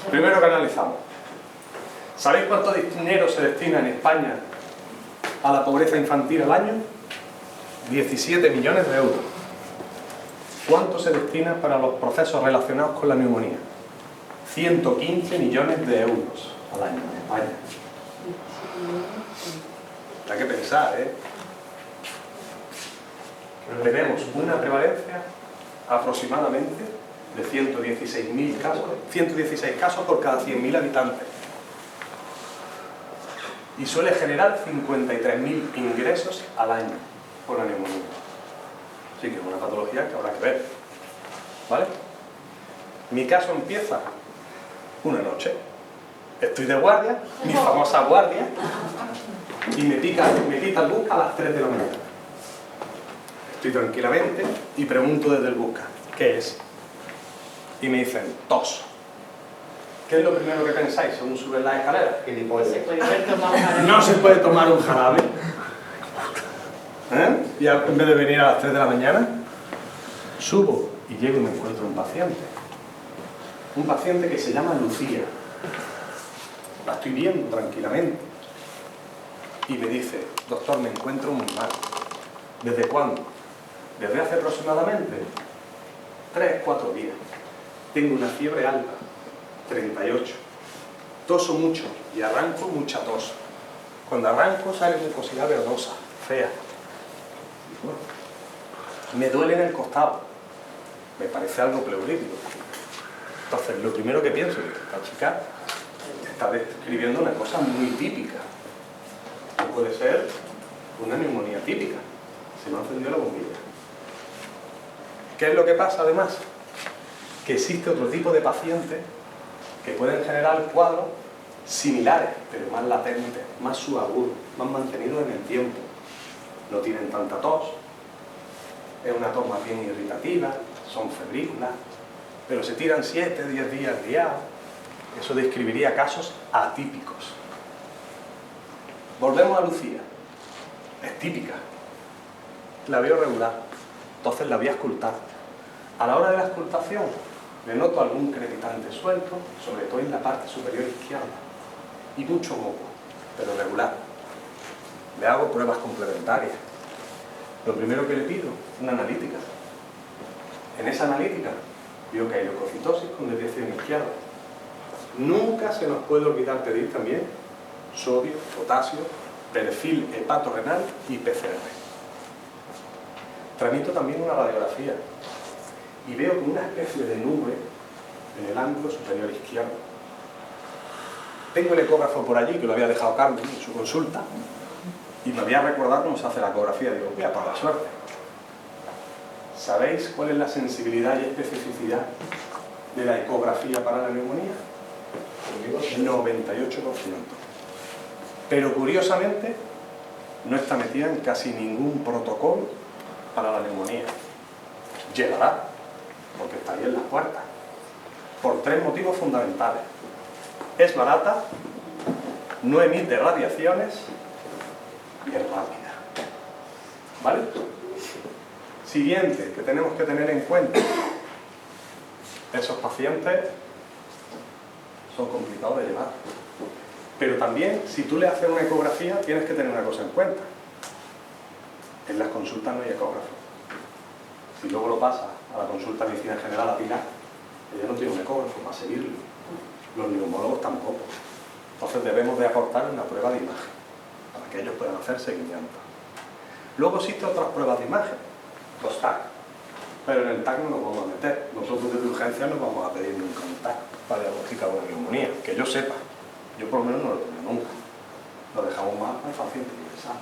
Primero que analizamos. ¿Sabéis cuánto dinero se destina en España a la pobreza infantil al año? 17 millones de euros. ¿Cuánto se destina para los procesos relacionados con la neumonía? 115 millones de euros al año en España. Hay que pensar, ¿eh? Tenemos una prevalencia aproximadamente de 116.000 casos, 116 casos por cada 100.000 habitantes. Y suele generar 53.000 ingresos al año por la neumonía. Así que es una patología que habrá que ver. ¿Vale? Mi caso empieza una noche. Estoy de guardia, mi famosa guardia, y me pita el busca a las 3 de la mañana. Estoy tranquilamente y pregunto desde el busca, ¿qué es? Y me dicen, tos. ¿Qué es lo primero que pensáis según suben las escaleras? No se puede tomar un jarabe. ¿Eh? Y en vez de venir a las 3 de la mañana, subo y llego y me encuentro un paciente. Un paciente que se llama Lucía. La estoy viendo tranquilamente. Y me dice, doctor, me encuentro muy mal. ¿Desde cuándo? Desde hace aproximadamente 3-4 días. Tengo una fiebre alta, 38. Toso mucho y arranco mucha tos. Cuando arranco sale mucosidad verdosa, fea. Me duele en el costado. Me parece algo pleurítico. Entonces, lo primero que pienso es que esta chica está describiendo una cosa muy típica. No puede ser una neumonía típica. Se me ha encendido la bombilla. ¿Qué es lo que pasa además? Que existe otro tipo de pacientes que pueden generar cuadros similares, pero más latentes, más subagudos, más mantenidos en el tiempo. No tienen tanta tos, es una tos más bien irritativa, son febrículas, pero se tiran 7-10 días liados. Eso describiría casos atípicos. Volvemos a Lucía. Es típica. La veo regular, entonces la voy a auscultar. A la hora de la auscultación le noto algún crepitante suelto, sobre todo en la parte superior izquierda, y mucho moco, pero regular. Le hago pruebas complementarias. Lo primero que le pido, una analítica. En esa analítica veo que hay leucocitosis con desviación izquierda. Nunca se nos puede olvidar pedir también sodio, potasio, perfil hepatorrenal y PCR. Tramito también una radiografía y veo como una especie de nube en el ángulo superior izquierdo. Tengo el ecógrafo por allí, que lo había dejado Carmen en su consulta, y me voy a recordar cómo se hace la ecografía. Digo, voy a por la suerte. ¿Sabéis cuál es la sensibilidad y especificidad de la ecografía para la neumonía? 98%. Pero curiosamente no está metida en casi ningún protocolo para la neumonía. Llegará, porque está ahí en las puertas, por 3 motivos fundamentales. Es barata, no emite radiaciones y es rápida. ¿Vale? Siguiente que tenemos que tener en cuenta: esos pacientes son complicados de llevar. Pero también, si tú le haces una ecografía, tienes que tener una cosa en cuenta. En las consultas no hay ecógrafo. Si luego lo pasa a la consulta de medicina general a Pilar, ella no tiene un ecógrafo para seguirlo. Los neumólogos tampoco. Entonces debemos de aportar una prueba de imagen para que ellos puedan hacer seguimiento. Luego existen otras pruebas de imagen, los TAC, pero en el TAC no nos vamos a meter. Nosotros desde urgencia nos vamos a pedir nunca un TAC para diagnosticar una neumonía, que yo sepa. Yo por lo menos no lo tengo nunca. Lo dejamos más para el paciente ingresado.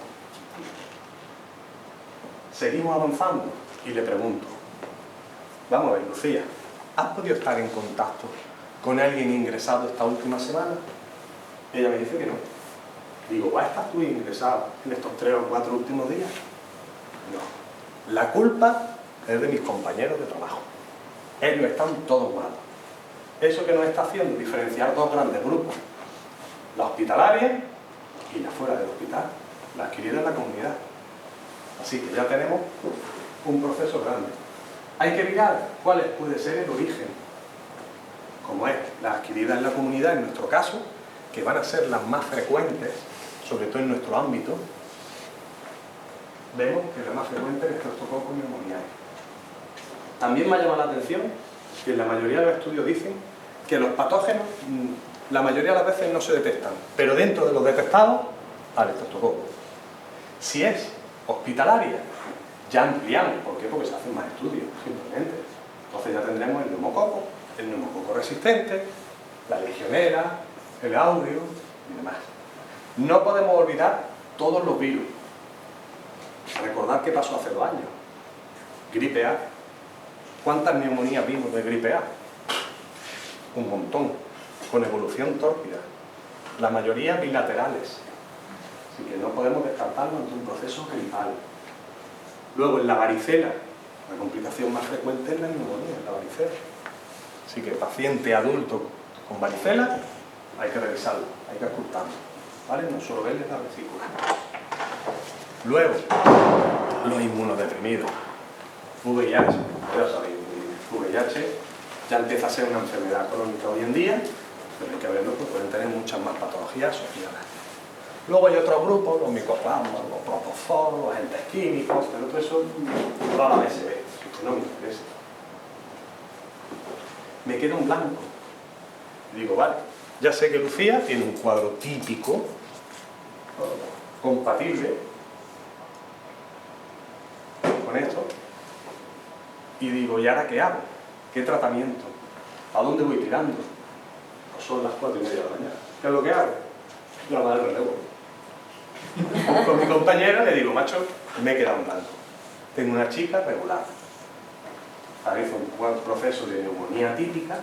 Seguimos avanzando y le pregunto, vamos a ver, Lucía, ¿has podido estar en contacto con alguien ingresado esta última semana? Ella me dice que no. Digo, ¿vas a estar tú ingresado en estos 3 o 4 últimos días? No. La culpa es de mis compañeros de trabajo. Ellos están todos malos. Eso que nos está haciendo diferenciar 2 grandes grupos: la hospitalaria y la fuera del hospital, la adquirida en la comunidad. Así que ya tenemos un proceso grande. Hay que mirar cuál puede ser el origen. como es las adquiridas en la comunidad, en nuestro caso, que van a ser las más frecuentes, sobre todo en nuestro ámbito, vemos que la más frecuente es Streptococcus pneumoniae. También me ha llamado la atención que en la mayoría de los estudios dicen que los patógenos, la mayoría de las veces no se detectan, pero dentro de los detectados, al Streptococcus. Si es hospitalaria, ya ampliamos. ¿Por qué? Porque se hacen más estudios, simplemente. Entonces ya tendremos el neumococo resistente, la legionela, el áureo y demás. No podemos olvidar todos los virus. Recordad qué pasó hace 2 años. Gripe A. ¿Cuántas neumonías vimos de gripe A? Un montón, con evolución tórpida. La mayoría bilaterales. Así que no podemos descartarlo ante un proceso gripal. Luego en la varicela, la complicación más frecuente es la neumonía, la varicela. Así que paciente adulto con varicela, hay que revisarlo, hay que ocultarlo, ¿vale? No solo verles la vesícula. Luego, los inmunodeprimidos. VIH, ya sabéis, VIH ya empieza a ser una enfermedad crónica hoy en día, pero hay que verlo porque pueden tener muchas más patologías asociadas. Luego hay otros grupos, los micoplasmas, los protozoos, los agentes químicos, pero todo eso va a la BSB, no me interesa. Me queda un blanco. Y digo, vale, ya sé que Lucía tiene un cuadro típico, compatible con esto. Y digo, ¿y ahora qué hago? ¿Qué tratamiento? ¿A dónde voy tirando? Pues son las 4:30 de la mañana. ¿Qué es lo que hago? Llamar al relevo. Con mi compañera le digo, macho, me he quedado en blanco. Tengo una chica regular. Ahora hizo un proceso de neumonía típica,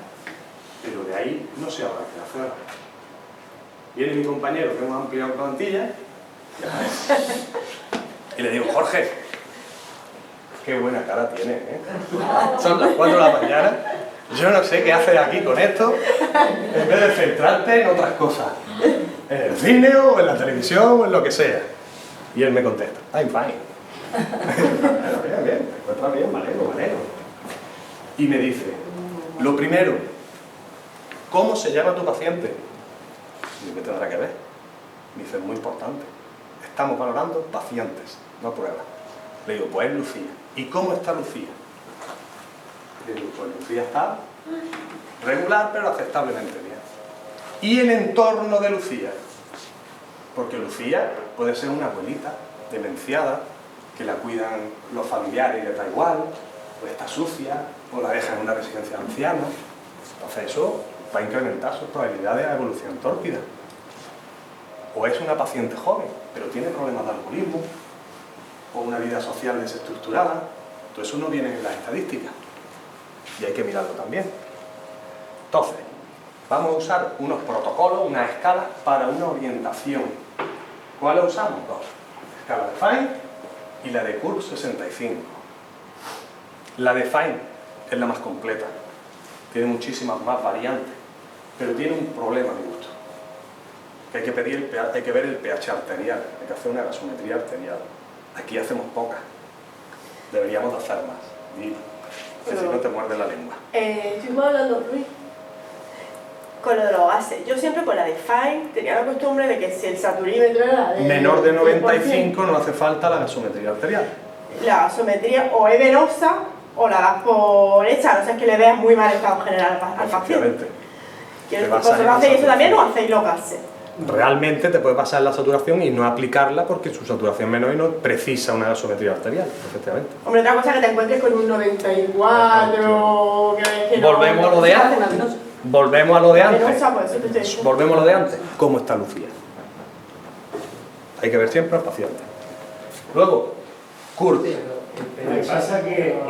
pero de ahí no sé ahora qué hacer. Viene mi compañero, que hemos ampliado plantilla, y le digo, Jorge, qué buena cara tienes, ¿eh? Son las 4 de la mañana, yo no sé qué haces aquí con esto, en vez de centrarte en otras cosas. En el cine o en la televisión o en lo que sea. Y él me contesta, I'm fine. Bueno, bien, te encuentras bien, me alegro. Y me dice, lo primero, ¿cómo se llama tu paciente? Y ¿qué tendrá que ver? Me dice, es muy importante. Estamos valorando pacientes, no pruebas. Le digo, pues es Lucía. ¿Y cómo está Lucía? Le digo, pues Lucía está regular, pero aceptablemente bien. Y el entorno de Lucía, porque Lucía puede ser una abuelita demenciada, que la cuidan los familiares y le da igual, o está sucia, o la dejan en una residencia de ancianos. Entonces eso va a incrementar sus probabilidades de evolución tórpida. O es una paciente joven, pero tiene problemas de alcoholismo, o una vida social desestructurada. Todo eso no viene en las estadísticas, y hay que mirarlo también. Entonces, vamos a usar unos protocolos, unas escalas para una orientación. ¿Cuáles usamos? 2. La escala de Fine y la de Kurz 65. La de Fine es la más completa. Tiene muchísimas más variantes, pero tiene un problema a mi gusto. Que hay que ver el pH arterial, hay que hacer una gasometría arterial. Aquí hacemos pocas. Deberíamos de hacer más. Y si no te muerde la lengua. Estuvimos hablando, Luis, con lo de los gases. Yo siempre con la de Fine tenía la costumbre de que si el saturímetro era de menor de 95 no hace falta la gasometría arterial. La gasometría o es venosa o la das por hecha, no sé, que le veas muy mal estado general al paciente. ¿Vosotros hacéis eso también o hacéis los gases? Realmente te puede pasar la saturación y no aplicarla porque su saturación menor y no precisa una gasometría arterial, efectivamente. Hombre, otra cosa que te encuentres con un 94, que no, volvemos a lo de antes. Volvemos a lo de antes. Volvemos a lo de antes. ¿Cómo está Lucía? Hay que ver siempre al paciente. Luego, Kurt. Lo que pasa que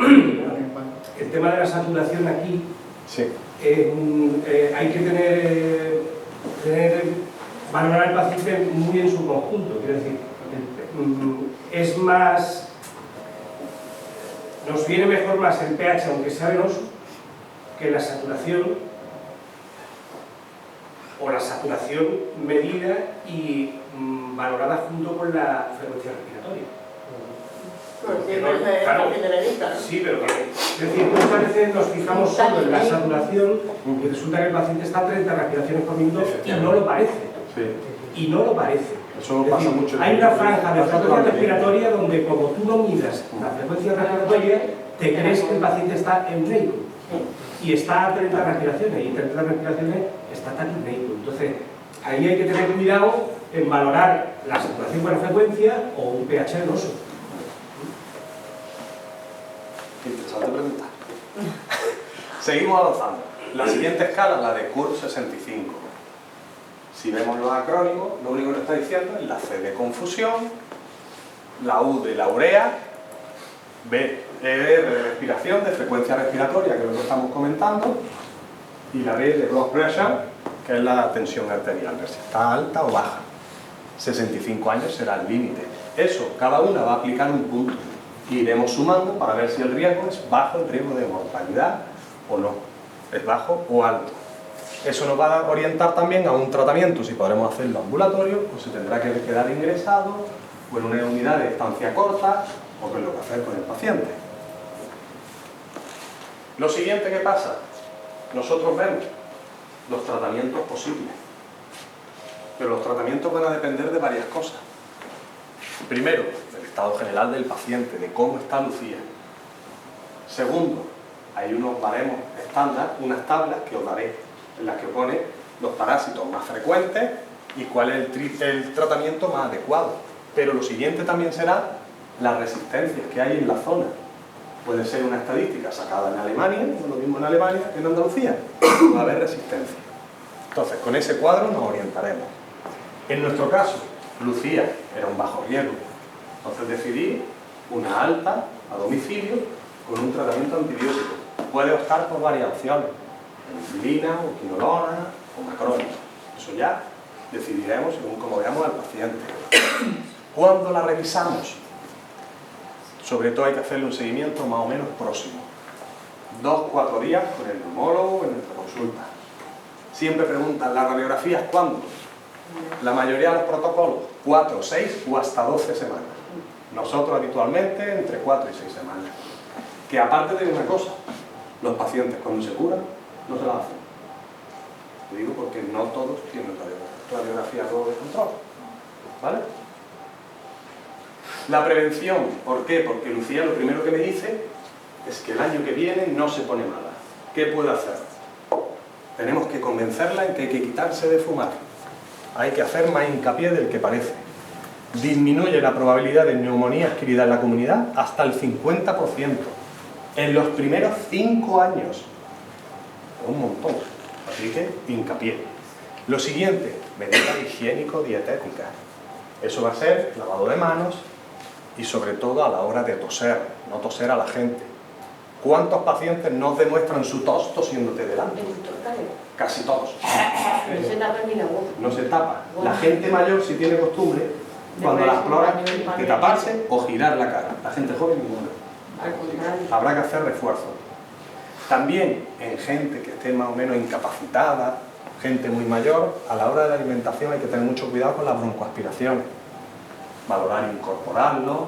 el tema de la saturación aquí, sí. Hay que valorar al paciente muy en su conjunto. Quiero decir, es más, nos viene mejor más el pH, aunque sea venoso, que la saturación, o la saturación medida y valorada junto con la frecuencia respiratoria. Claro, sí, pero es decir, muchas veces nos fijamos solo en la saturación y resulta que el paciente está a 30 respiraciones por minuto y no lo parece. Sí. Y no lo parece. Eso pasa mucho. Hay una franja de frecuencia respiratoria donde, como tú no midas la frecuencia respiratoria, te crees que el paciente está euneico. Y está a 30 respiraciones, y 30 respiraciones está taquipneico. Entonces, ahí hay que tener cuidado en valorar la saturación por frecuencia o un pH venoso. Interesante pregunta. Seguimos avanzando. La siguiente escala es la de Kurz 65. Si vemos los acrónimos, lo único que nos está diciendo es la C de confusión, la U de la urea, B de respiración, de frecuencia respiratoria, que es lo que estamos comentando, y la B de blood pressure, que es la tensión arterial, ver si está alta o baja. 65 años será el límite. Eso, cada una va a aplicar un punto. Y iremos sumando para ver si el riesgo es bajo, el riesgo de mortalidad o no, es bajo o alto. Eso nos va a orientar también a un tratamiento, si podremos hacerlo ambulatorio, o se tendrá que quedar ingresado, o en una unidad de estancia corta, o qué es lo que hacer con el paciente. Lo siguiente que pasa, nosotros vemos los tratamientos posibles, pero los tratamientos van a depender de varias cosas. Primero, del estado general del paciente, de cómo está Lucía. Segundo, hay unos baremos estándar, unas tablas que os daré, en las que pone los parásitos más frecuentes y cuál es el tratamiento más adecuado. Pero lo siguiente también será las resistencias que hay en la zona. Puede ser una estadística sacada en Alemania, no es lo mismo en Alemania que en Andalucía, va a haber resistencia. Entonces, con ese cuadro nos orientaremos. En nuestro caso, Lucía era un bajo riesgo, entonces decidí una alta a domicilio con un tratamiento antibiótico. Puede optar por varias opciones, penicilina, o quinolona, o macrona. Eso ya decidiremos según cómo veamos al paciente. ¿Cuándo la revisamos? Sobre todo hay que hacerle un seguimiento más o menos próximo. 2-4 días con el neumólogo en nuestra consulta. Siempre preguntan, ¿las radiografías cuándo? La mayoría de los protocolos, 4, 6 o hasta 12 semanas. Nosotros habitualmente entre 4 y 6 semanas. Que aparte de una cosa, los pacientes cuando se curan no se las hacen. Lo digo porque no todos tienen radiografía luego de control. ¿Vale? La prevención, ¿por qué? Porque Lucía lo primero que me dice es que el año que viene no se pone mala. ¿Qué puede hacer? Tenemos que convencerla en que hay que quitarse de fumar. Hay que hacer más hincapié del que parece. Disminuye la probabilidad de neumonía adquirida en la comunidad hasta el 50% en los primeros 5 años. Un montón. Así que hincapié. Lo siguiente, medidas higiénico-dietéticas. Eso va a ser lavado de manos y sobre todo a la hora de toser, no toser a la gente. ¿Cuántos pacientes nos demuestran su tos tosiéndote delante? Casi todos. No se tapa ni la boca. No se tapa. La gente mayor sí tiene costumbre, cuando la explora, de taparse o girar la cara. La gente joven ninguna. Habrá que hacer refuerzo. También en gente que esté más o menos incapacitada, gente muy mayor, a la hora de la alimentación hay que tener mucho cuidado con las broncoaspiraciones. Valorar incorporarlo,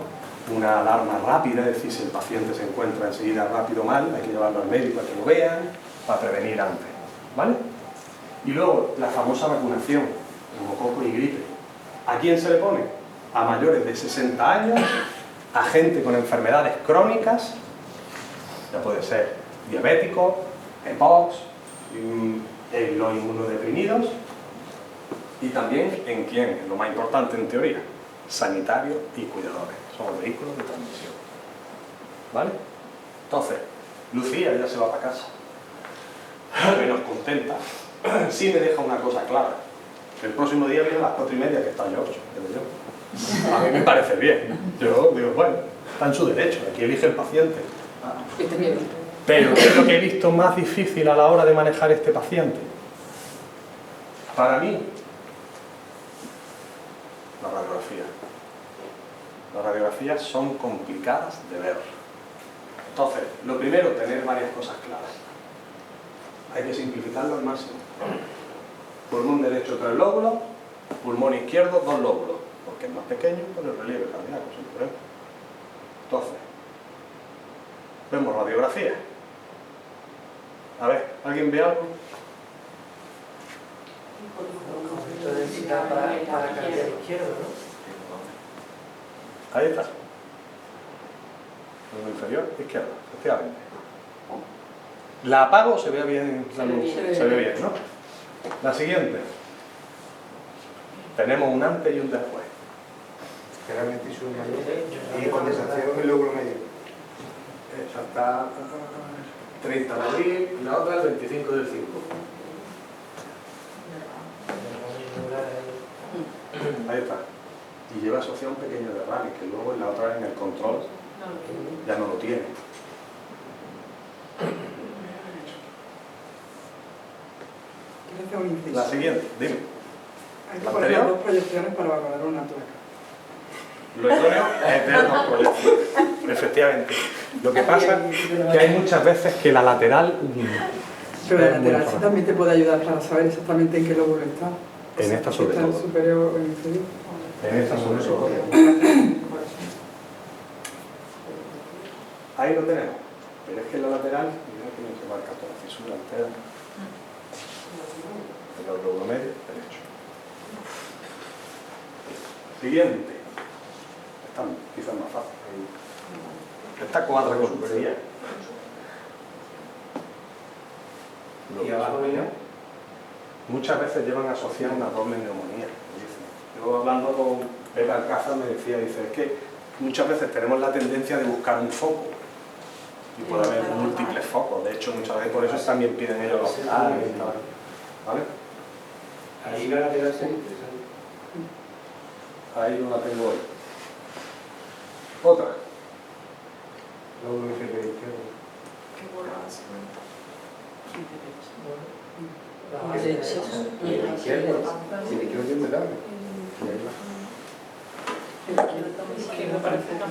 una alarma rápida, es decir, si el paciente se encuentra enseguida rápido mal, hay que llevarlo al médico a que lo vean, para prevenir antes. ¿Vale? Y luego, la famosa vacunación, neumococo y gripe. ¿A quién se le pone? A mayores de 60 años, a gente con enfermedades crónicas, ya puede ser diabético, EPOX, los inmunodeprimidos, y también en quién, lo más importante en teoría, sanitarios y cuidadores, son los vehículos de transmisión. ¿Vale? Entonces, Lucía ya se va para casa, menos contenta. Sí me deja una cosa clara, el próximo día viene a las 4:30, que está yo, a mí me parece bien. Yo digo, bueno, está en su derecho, aquí elige el paciente. Pero ¿qué es lo que he visto más difícil a la hora de manejar este paciente? Para mí, la radiografía. Las radiografías son complicadas de ver. Entonces, lo primero, tener varias cosas claras. Hay que simplificarlo al máximo. Pulmón derecho 3 lóbulos, pulmón izquierdo 2 lóbulos, porque es más pequeño por el relieve cardíaco, sin problema. Entonces, vemos radiografía. A ver, ¿alguien ve algo? Densidad para cardiaco izquierdo, ¿no? Ahí está. En el inferior izquierdo, efectivamente. ¿La apago o se ve bien la luz? Se ve bien, ¿no? La siguiente. Tenemos un antes y un después. Generalmente es un mayor y condensación en el lóbulo medio. Esa está 30 de abril y la otra el 25 del 5. Ahí está. Y lleva asociado un pequeño derrame, que luego en la otra en el control ya no lo tiene. La siguiente, dime. Hay que ¿La poner anterior? las dos proyecciones para valorar una placa. Lo idóneo es ver dos proyecciones. Efectivamente. Lo que pasa es que hay muchas veces que la lateral... Pero la es muy lateral sí importante. también te puede ayudar para saber exactamente en qué lóbulo está. En esta sobre Está en todo. superior o en inferior. En esta sobre todo. Ahí lo tenemos. Pero es que en la lateral, mira que se marca toda la fisura entera. El lóbulo medio derecho. Siguiente. Esta quizás más fácil. Esta cuadra con sería. Y abajo, ¿no? Muchas veces llevan asociada una doble neumonía. Dicen. Yo hablando con Pepe Alcázar me decía, dice, es que muchas veces tenemos la tendencia de buscar un foco. Y puede haber múltiples focos. De hecho, muchas veces por eso también piden ellos los hospitales y tal. ¿Vale? Ahí la lateral sería interesante. Ahí no la tengo hoy. Otra. Lóbulo inferior izquierdo. Y el izquierdo, si el izquierdo tiene largo.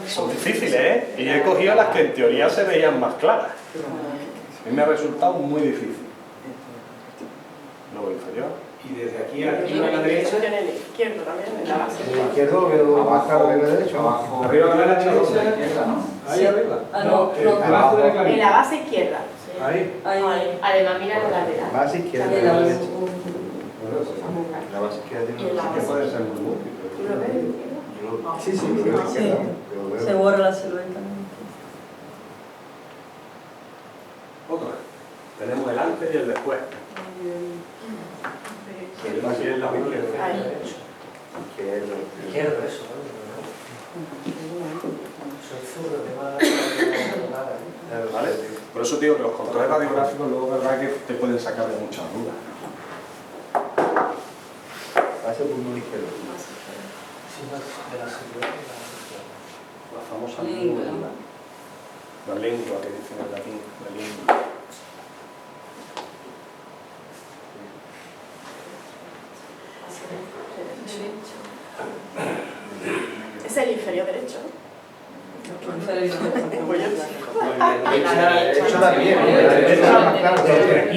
Son difíciles, ¿eh? Y he cogido las que en teoría se veían más claras. A mí me ha resultado muy difícil. Luego inferior. Y desde aquí arriba a la derecha. En el izquierdo también, en la base. El izquierdo veo más claro que el derecho. Abajo. Arriba a la derecha. Ahí arriba. No, abajo de la En la clavija. base izquierda. Ahí. Además, mira la lateral. Más izquierda que También la derecha. ves. La base izquierda tiene Y en la una Que puede ser muy múltiple. ¿Tú lo ves? Sí, sí, Yo veo sí. izquierda, pero veo- Se borra la silueta. Otra. Tenemos el antes y el después. El más bien la izquierda. Ahí. Izquierdo. Izquierdo, eso, ¿no? Soy zurdo, tengo la ¿Vale? Por eso digo que los controles radiográficos luego es verdad que te pueden sacar de muchas dudas. Hace pulmón izquierdo. de la silueta. La famosa Lengua. La lengua que dicen en latín. La lengua. Es el inferior derecho. Eso también, la derecha más claro.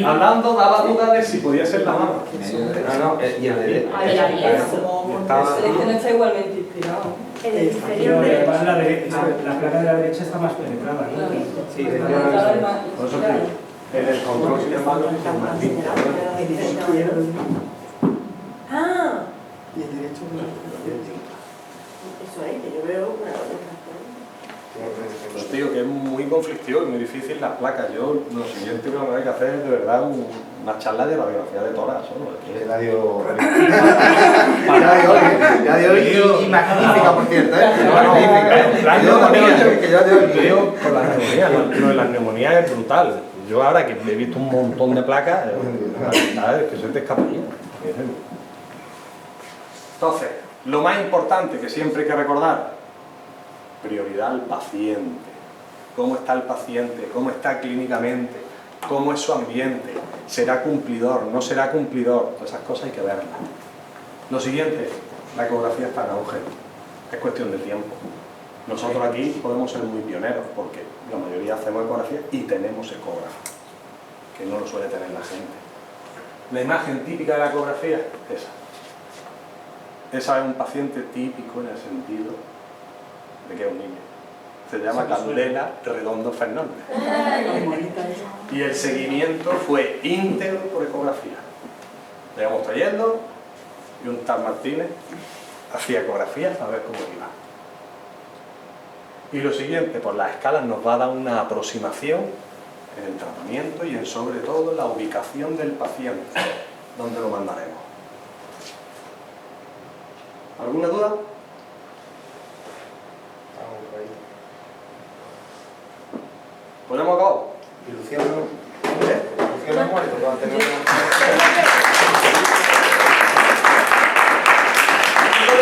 Hablando daba duda de si podía ser la mano. No, y el derecho. Ahí la Y pieza. estaba- El no está igualmente inspirado. En el Pero inferior además derecho. la placa de la derecha está más penetrada, ¿no? Claro. Sí, La está entrada es más Por eso inspirada. digo, en el control sin embargo es más limpio. El izquierdo. Ah, Y el derecho. eso es, que yo veo una cosa. Os digo que es muy conflictivo y muy difícil las placas. Yo lo siguiente que vamos a tener que hacer es de verdad una charla de radiografía de tórax solo. Ya dio y magnífica, por cierto, ¿eh? Magnífica. Que ya dio Yo con las neumonías, lo de las neumonías es brutal. Yo ahora que he visto un montón de placas, la verdad es que se te escaparía. Entonces, lo más importante que siempre hay que recordar, prioridad al paciente. ¿Cómo está el paciente? ¿Cómo está clínicamente? ¿Cómo es su ambiente? ¿Será cumplidor? ¿No será cumplidor? Todas esas cosas hay que verlas. Lo siguiente, la ecografía está en auge. Es cuestión de tiempo. Nosotros aquí podemos ser muy pioneros porque la mayoría hacemos ecografía y tenemos ecógrafo, que no lo suele tener la gente. La imagen típica de la ecografía es esa. Esa es un paciente típico en el sentido de que es un niño. Se llama Candela Redondo Fernández. Y el seguimiento fue íntegro por ecografía. Le íbamos trayendo y un tal Martínez hacía ecografías a ver cómo iba. Y lo siguiente, pues las escalas nos va a dar una aproximación en el tratamiento y en sobre todo la ubicación del paciente, donde lo mandaremos. ¿Alguna duda? Pues ya hemos acabado. Y Luciano, Luciano es muerto, va a tener una...